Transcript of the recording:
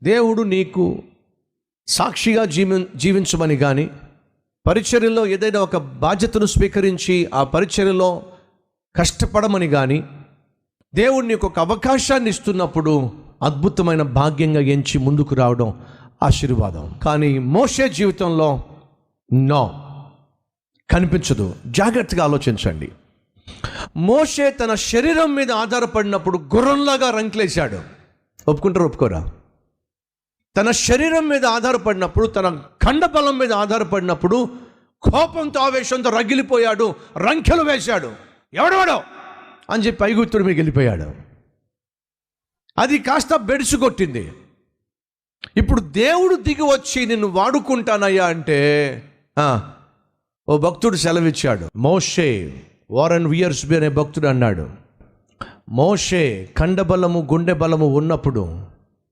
దేవుడు నీకు సాక్షిగా జీవించమని కానీ, పరిచర్యలో ఏదైనా ఒక బాధ్యతను స్వీకరించి ఆ పరిచర్యలో కష్టపడమని కానీ దేవుడు నీకు ఒక అవకాశాన్ని ఇస్తున్నప్పుడు అద్భుతమైన భాగ్యంగా ఎంచి ముందుకు రావడం ఆశీర్వాదం. కానీ మోషే జీవితంలో నో, కనిపించదు. జాగ్రత్తగా ఆలోచించండి. మోషే తన శరీరం మీద ఆధారపడినప్పుడు గుర్రంలాగా రంకెలేశాడు. ఒప్పుకోరా? తన శరీరం మీద ఆధారపడినప్పుడు, తన ఖండబలం మీద ఆధారపడినప్పుడు కోపంతో ఆవేశంతో రగిలిపోయాడు, రంకెలు వేశాడు. ఎవడెవడో అని చెప్పి ఐగుప్తుడి మీద వెళ్ళిపోయాడు. అది కాస్త బెడిసి కొట్టింది. ఇప్పుడు దేవుడు దిగి వచ్చి నిన్ను వాడుకుంటానయ్యా అంటే ఓ భక్తుడు సెలవిచ్చాడు. మోషే, వారన్ వియర్స్బీ అనే భక్తుడు అన్నాడు, మోషే కండబలము గుండె బలము ఉన్నప్పుడు